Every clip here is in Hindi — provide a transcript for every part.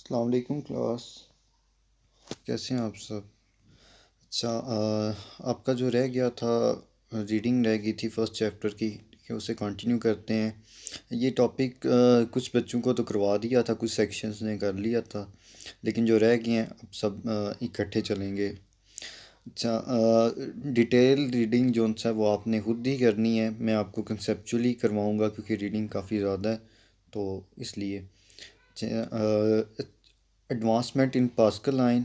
अस्सलाम वालेकुम क्लास। कैसे हैं आप सब? अच्छा, आपका जो रह गया था, रीडिंग रह गई थी फर्स्ट चैप्टर की, ठीक है, उसे कंटिन्यू करते हैं। ये टॉपिक कुछ बच्चों को तो करवा दिया था, कुछ सेक्शंस ने कर लिया था, लेकिन जो रह गए हैं अब सब इकट्ठे चलेंगे। अच्छा, डिटेल रीडिंग जो सा वो आपने खुद ही करनी है, मैं आपको कंसेप्चुअली करवाऊंगा क्योंकि रीडिंग काफ़ी ज़्यादा है, तो इसलिए एडवांसमेंट इन पास्कल लाइन।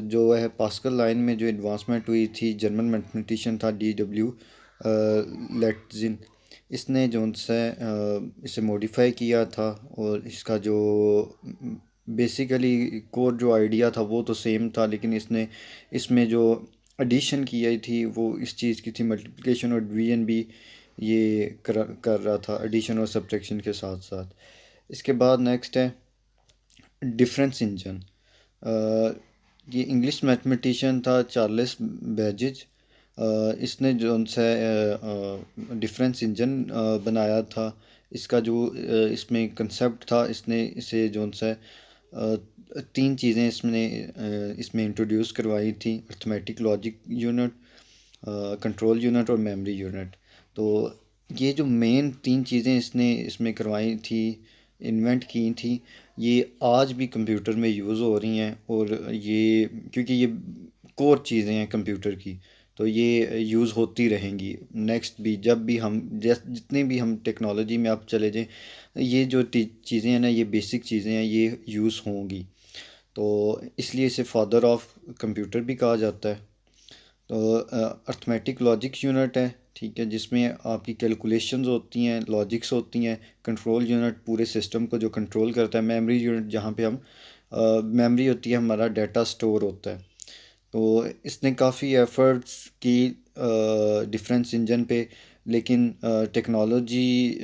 जो है पास्कल लाइन में जो एडवांसमेंट हुई थी, जर्मन मैथमेटिशियन था D.W. लेटजिन। इसने जो सा इसे मॉडिफाई किया था, और इसका जो बेसिकली कोर जो आइडिया था वो तो सेम था, लेकिन इसने इसमें जो एडिशन की आई थी वो इस चीज़ की थी, मल्टीप्लिकेशन और डिवीजन भी ये कर रहा था एडिशन और सब्ट्रैक्शन के साथ साथ। इसके बाद नेक्स्ट है डिफरेंस इंजन। ये इंग्लिश मैथमेटिशियन था चार्ल्स बेजिज। इसने जो सा डिफरेंस इंजन बनाया था। इसका जो इसमें कंसेप्ट था, इसने इसे जो सा तीन चीज़ें इसमें इंट्रोड्यूस करवाई थी: arithmetic logic unit, control unit और मेमोरी यूनिट। तो ये जो मेन तीन चीज़ें इसने इसमें करवाई थी, इन्वेंट की थी, ये आज भी कंप्यूटर में यूज़ हो रही हैं। और ये क्योंकि ये कोर चीज़ें हैं कंप्यूटर की, तो ये यूज़ होती रहेंगी नेक्स्ट भी, जब भी हम जितने भी हम टेक्नोलॉजी में आप चले जाएं, ये जो चीज़ें हैं ना, ये बेसिक चीज़ें हैं, ये यूज़ होंगी। तो इसलिए इसे फादर ऑफ कंप्यूटर भी कहा जाता है। तो अर्थमेटिक लॉजिक्स यूनिट है, ठीक है, जिसमें आपकी कैलकुलेशंस होती हैं, लॉजिक्स होती हैं। कंट्रोल यूनिट पूरे सिस्टम को जो कंट्रोल करता है। मेमोरी यूनिट जहाँ पे हम मेमोरी होती है, हमारा डाटा स्टोर होता है। तो इसने काफ़ी एफर्ट्स की डिफरेंस इंजन पे, लेकिन टेक्नोलॉजी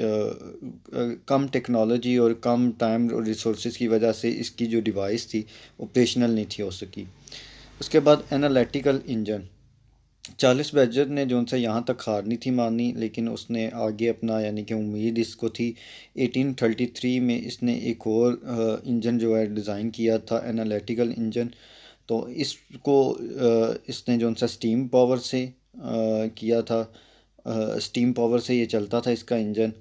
कम टेक्नोलॉजी और कम टाइम और रिसोर्सेज की वजह से इसकी जो डिवाइस थी ऑपरेशनल नहीं थी हो सकी। उसके बाद एनालिटिकल इंजन। चार्ल्स बेजर ने जो उनसे यहाँ तक हार नहीं थी मानी, लेकिन उसने आगे अपना यानी कि उम्मीद इसको थी। 1833 में इसने एक और इंजन जो है डिज़ाइन किया था, एनालिटिकल इंजन। तो इसको इसने जो सा स्टीम पावर से किया था। स्टीम पावर से ये चलता था इसका इंजन।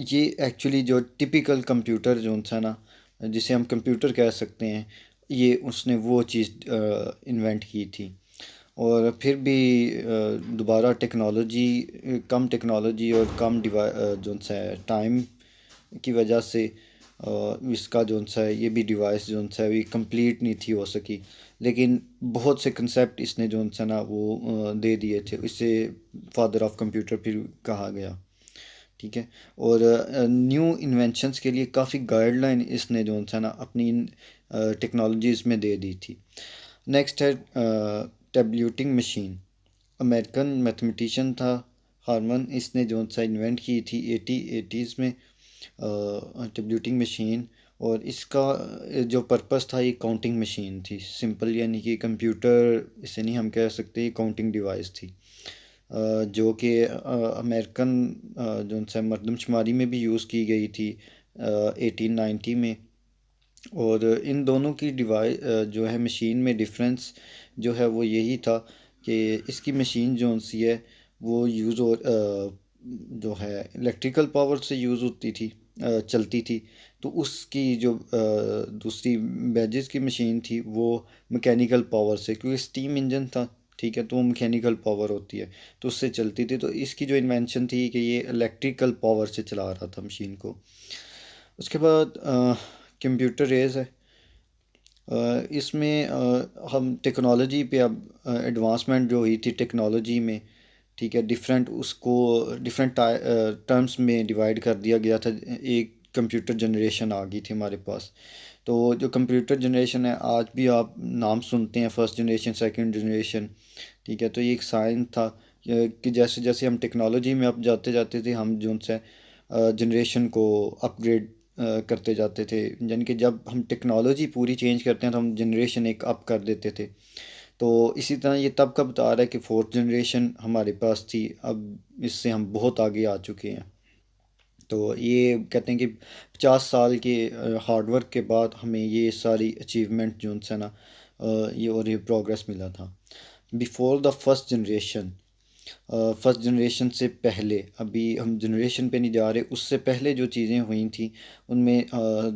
ये एक्चुअली जो टिपिकल कंप्यूटर जो सा ना, जिसे हम कंप्यूटर कह सकते हैं, ये उसने वो चीज़ इन्वेंट की थी। और फिर भी दोबारा टेक्नोलॉजी, कम टेक्नोलॉजी और कम जो सा टाइम की वजह से इसका जो सा ये भी डिवाइस जो सा भी कंप्लीट नहीं थी हो सकी। लेकिन बहुत से कंसेप्ट इसने जो सा ना वो दे दिए थे, इसे फादर ऑफ कंप्यूटर फिर कहा गया, ठीक है। और न्यू इन्वेंशंस के लिए काफ़ी गाइडलाइन इसने जो सा ना अपनी टेक्नोलॉजीज़ में दे दी थी। नेक्स्ट है टैब्यूटिंग मशीन। अमेरिकन मैथमेटिशियन था हार्मन, इसने जो सा इन्वेंट की थी 80s में टैब्यूटिंग मशीन। और इसका जो पर्पस था, ये काउंटिंग मशीन थी सिंपल, यानी कि कंप्यूटर इसे नहीं हम कह सकते, ये काउंटिंग डिवाइस थी। जो कि अमेरिकन जो सा मरदमशुमारी में भी यूज़ की गई थी 1890 में। और इन दोनों की डिवाइस जो है मशीन में डिफरेंस जो है वो यही था कि इसकी मशीन जो सी है वो यूज़ और जो है इलेक्ट्रिकल पावर से यूज़ होती थी, चलती थी। तो उसकी जो दूसरी बेजिस की मशीन थी वो मैकेनिकल पावर से, क्योंकि स्टीम इंजन था, ठीक है, तो वो मैकेनिकल पावर होती है, तो उससे चलती थी। तो इसकी जो इन्वेंशन थी कि ये इलेक्ट्रिकल पावर से चला रहा था मशीन को। उसके बाद कंप्यूटर रेज है। इसमें हम टेक्नोलॉजी पे अब एडवांसमेंट जो हुई थी टेक्नोलॉजी में, ठीक है, डिफरेंट उसको डिफरेंट टर्म्स में डिवाइड कर दिया गया था। एक कंप्यूटर जनरेशन आ गई थी हमारे पास। तो जो कंप्यूटर जनरेशन है, आज भी आप नाम सुनते हैं, फर्स्ट जनरेशन, सेकंड जनरेशन, ठीक है। तो ये एक साइन था कि जैसे जैसे हम टेक्नोलॉजी में अब जाते जाते थे, हम जो से जनरेशन को अपग्रेड करते जाते थे। यानी कि जब हम टेक्नोलॉजी पूरी चेंज करते हैं तो हम जनरेशन एक अप कर देते थे। तो इसी तरह ये तब का बता रहा है कि फोर्थ जनरेशन हमारे पास थी, अब इससे हम बहुत आगे आ चुके हैं। तो ये कहते हैं कि 50 साल के हार्ड वर्क के बाद हमें ये सारी अचीवमेंट जो है ना ये प्रोग्रेस मिला था। Before the first generation, first generation से पहले, अभी हम जनरेशन पे नहीं जा रहे, उससे पहले जो चीज़ें हुई थी उनमें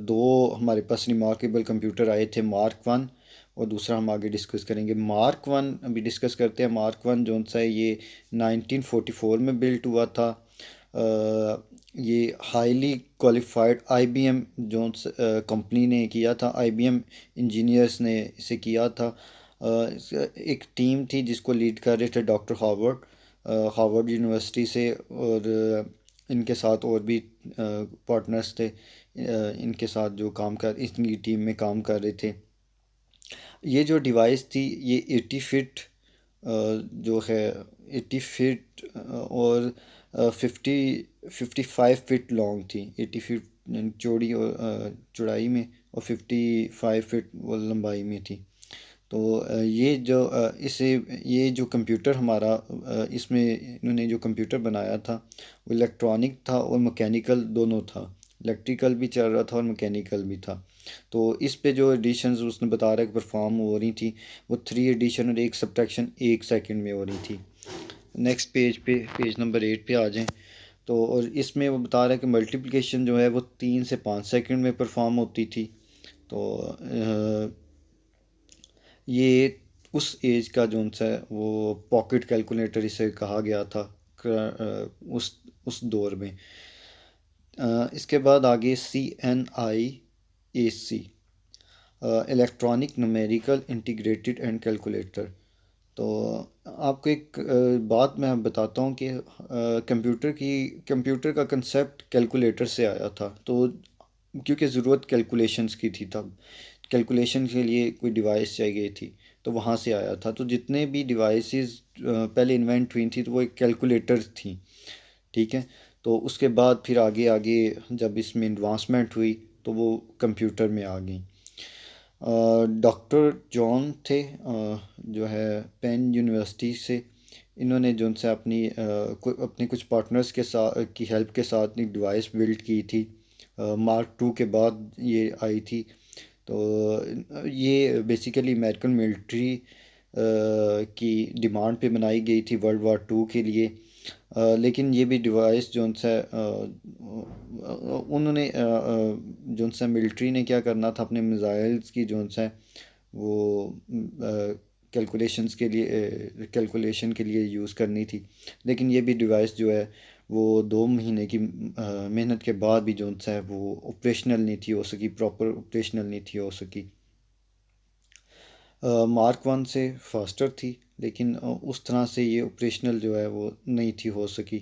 दो हमारे पास रिमार्केबल कंप्यूटर आए थे, मार्क वन और दूसरा हम आगे डिस्कस करेंगे। मार्क वन अभी डिस्कस करते हैं। मार्क वन जो सा है ये 1944 में बिल्ट हुआ था। ये हाईली क्वालिफाइड आईबीएम जो कंपनी ने किया था, आईबीएम इंजीनियर्स ने इसे किया था। एक टीम थी जिसको लीड कर रहे थे डॉक्टर हार्वर्ड, हार्वर्ड यूनिवर्सिटी से, और इनके साथ और भी पार्टनर्स थे इनके साथ जो काम कर इनकी टीम में काम कर रहे थे। ये जो डिवाइस थी ये 80 फीट जो है 80 फीट और 55 फीट लॉन्ग थी। 80 फीट चौड़ी और चौड़ाई में, और 55 फीट वो लंबाई में थी। तो ये जो इसे ये जो कंप्यूटर हमारा इसमें इन्होंने जो कंप्यूटर बनाया था वो इलेक्ट्रॉनिक था और मैकेनिकल दोनों था। इलेक्ट्रिकल भी चल रहा था और मैकेनिकल भी था। तो इस पे जो एडिशंस उसने बता रहा है कि परफॉर्म हो रही थी, वो 3 एडिशन और 1 सब्ट्रैक्शन 1 सेकंड में हो रही थी। नेक्स्ट पेज पे, पेज नंबर 8 पे आ जाएं। तो और इसमें वो बता रहा है कि मल्टीप्लिकेशन जो है वो 3 से 5 सेकंड में परफॉर्म होती थी। तो ये उस एज का जो सा है वो पॉकेट कैलकुलेटर इसे कहा गया था उस दौर में। इसके बाद आगे CNIAC, electronic numerical integrated and calculator. तो आपको एक बात मैं बताता हूँ कि कंप्यूटर का कंसेप्ट कैलकुलेटर से आया था। तो क्योंकि ज़रूरत कैलकुलेशंस की थी तब, कैलकुलेशन के लिए कोई डिवाइस चाहिए थी, तो वहाँ से आया था। तो जितने भी डिवाइसेस पहले इन्वेंट हुई थी तो वो एक कैलकुलेटर थी। ठीक है। तो उसके बाद फिर आगे आगे जब इसमें एडवांसमेंट हुई तो वो कंप्यूटर में आ गई। डॉक्टर जॉन थे जो है पेन यूनिवर्सिटी से। इन्होंने जो से अपने कुछ पार्टनर्स के साथ की हेल्प के साथ एक डिवाइस बिल्ड की थी। मार्क टू के बाद ये आई थी। तो ये बेसिकली अमेरिकन मिलिट्री की डिमांड पे बनाई गई थी वर्ल्ड वार 2 के लिए। लेकिन ये भी डिवाइस जो सा उन्होंने जो सा मिलिट्री ने क्या करना था, अपने मिसाइल्स की जो सा वो कैलकुलेशन के लिए यूज़ करनी थी। लेकिन ये भी डिवाइस जो है वो 2 महीने की मेहनत के बाद भी जो सा है वो ऑपरेशनल नहीं थी हो सकी, प्रॉपर ऑपरेशनल नहीं थी हो सकी। मार्क वन से फास्टर थी, लेकिन उस तरह से ये ऑपरेशनल जो है वो नहीं थी हो सकी।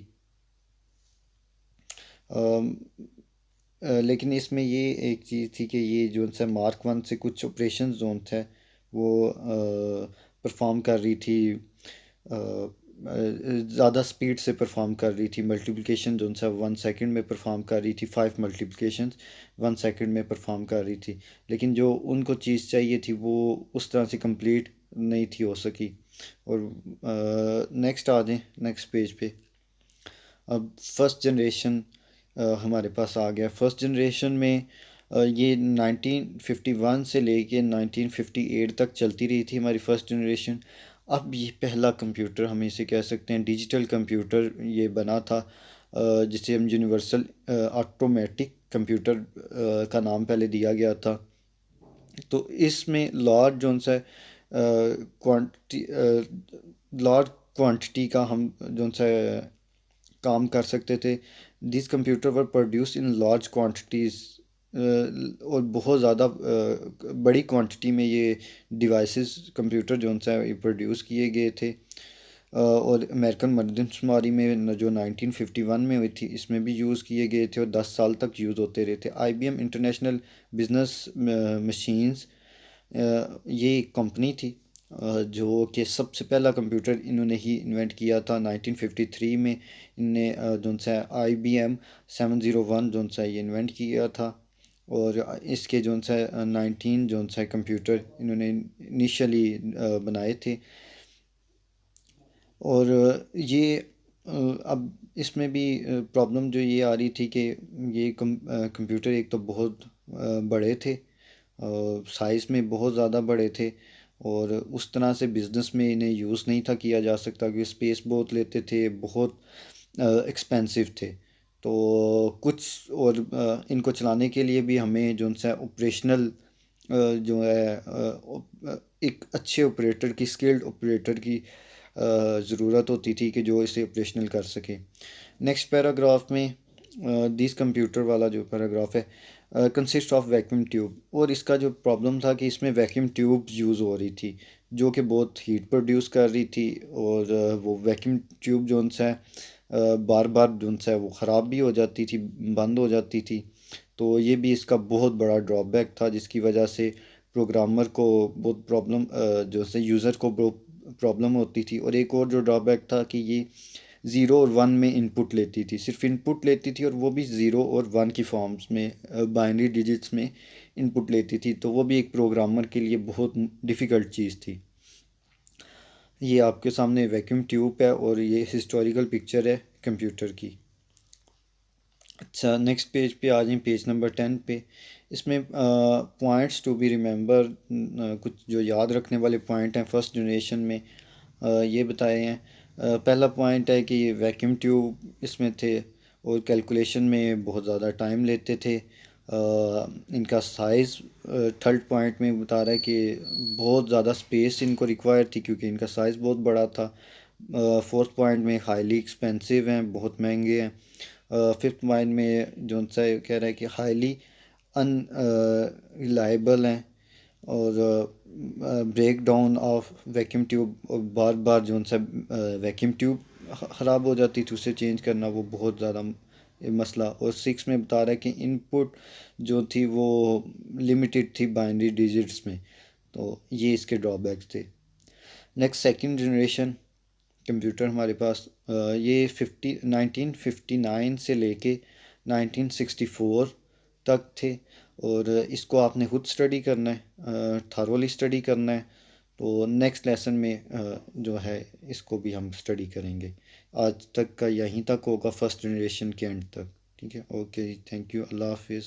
लेकिन इसमें ये एक चीज़ थी कि ये जो सा मार्क वन से कुछ ऑपरेशन जोन थे वो परफॉर्म कर रही थी, ज़्यादा स्पीड से परफॉर्म कर रही थी। मल्टीप्लिकेशन जो सा 1 सेकंड में परफॉर्म कर रही थी, 5 मल्टीप्लिकेशन 1 सेकंड में परफॉर्म कर रही थी। लेकिन जो उनको चीज़ चाहिए थी वो उस तरह से कंप्लीट नहीं थी हो सकी। और नेक्स्ट आ जाएं, नेक्स्ट पेज पे। अब फर्स्ट जनरेशन हमारे पास आ गया। फर्स्ट जनरेशन में ये 1951 से लेके 1958 तक चलती रही थी हमारी फर्स्ट जनरेशन। अब ये पहला कंप्यूटर हम इसे कह सकते हैं, डिजिटल कंप्यूटर ये बना था, जिसे हम यूनिवर्सल ऑटोमेटिक कंप्यूटर का नाम पहले दिया गया था। तो इसमें लार्ज जोन सा क्वांटिटी लार्ज क्वांटिटी का हम जोन सा काम कर सकते थे। This computer were produce in large quantities, और बहुत ज़्यादा बड़ी क्वांटिटी में ये डिवाइसेस कंप्यूटर जो सा ये प्रोड्यूस किए गए थे। और अमेरिकन मरदमशुमारी में जो 1951 में हुई थी इसमें भी यूज़ किए गए थे और 10 साल तक यूज़ होते रहे थे। IBM इंटरनेशनल बिजनेस मशीन्स ये एक कंपनी थी जो कि सबसे पहला कंप्यूटर इन्होंने ही इन्वेंट किया था 1953 में। इनने जो सा IBM 701 जो सा ये इन्वेंट किया था। और इसके जो सा 19 जो सा कंप्यूटर इन्होंने इनिशियली बनाए थे। और ये अब इसमें भी प्रॉब्लम जो ये आ रही थी कि ये कंप्यूटर एक तो बहुत बड़े थे, साइज़ में बहुत ज़्यादा बड़े थे, और उस तरह से बिज़नेस में इन्हें यूज़ नहीं था किया जा सकता क्योंकि स्पेस बहुत लेते थे, बहुत एक्सपेंसिव थे। तो कुछ और इनको चलाने के लिए भी हमें जो सा ऑपरेशनल जो है एक अच्छे ऑपरेटर की, स्किल्ड ऑपरेटर की ज़रूरत होती थी कि जो इसे ऑपरेशनल कर सके। नेक्स्ट पैराग्राफ में दिस कंप्यूटर वाला जो पैराग्राफ है कंसिस्ट ऑफ वैक्यूम ट्यूब, और इसका जो प्रॉब्लम था कि इसमें वैक्यूम ट्यूब यूज़ हो रही थी जो कि बहुत हीट प्रोड्यूस कर रही थी, और वो वैक्यूम ट्यूब जो सा बार बार जो सा वो ख़राब भी हो जाती थी, बंद हो जाती थी। तो ये भी इसका बहुत बड़ा ड्रॉबैक था जिसकी वजह से प्रोग्रामर को बहुत प्रॉब्लम, जो से यूज़र को प्रॉब्लम होती थी। और एक और जो ड्रॉबैक था कि ये ज़ीरो और वन में इनपुट लेती थी, सिर्फ इनपुट लेती थी, और वो भी ज़ीरो और वन की फॉर्म्स में, बाइनरी डिजिट्स में इनपुट लेती थी। तो वो भी एक प्रोग्रामर के लिए बहुत डिफ़िकल्ट चीज़ थी। ये आपके सामने वैक्यूम ट्यूब है और ये हिस्टोरिकल पिक्चर है कंप्यूटर की। अच्छा, नेक्स्ट पेज पे आ जाएं, पेज नंबर 10 पे। इसमें पॉइंट्स टू बी रिमेंबर, कुछ जो याद रखने वाले पॉइंट हैं फर्स्ट जनरेशन में, ये बताए हैं। पहला पॉइंट है कि वैक्यूम ट्यूब इसमें थे और कैलकुलेशन में बहुत ज़्यादा टाइम लेते थे। इनका साइज़ थर्ड पॉइंट में बता रहा है कि बहुत ज़्यादा स्पेस इनको रिक्वायर थी क्योंकि इनका साइज़ बहुत बड़ा था। फोर्थ पॉइंट में हाईली एक्सपेंसिव हैं, बहुत महंगे हैं। फिफ्थ पॉइंट में जो सा कह रहा है कि हाईली अन रिलायबल हैं, और break down of vacuum tube, बार बार जो सा वैक्यूम ट्यूब ख़राब हो जाती थी, उसे चेंज करना वो बहुत ज़्यादा मसला। और सिक्स में बता रहा है कि इनपुट जो थी वो लिमिटेड थी बाइनरी डिजिट्स में। तो ये इसके ड्रॉबैक्स थे। नेक्स्ट सेकंड जनरेशन कंप्यूटर हमारे पास, ये 1959 से लेके 1964 तक थे, और इसको आपने खुद स्टडी करना है, थारोली स्टडी करना है। तो नेक्स्ट लेसन में जो है इसको भी हम स्टडी करेंगे। आज तक का यहीं तक होगा, फर्स्ट जनरेशन के एंड तक। ठीक है, ओके, थैंक यू, अल्लाह हाफिज़।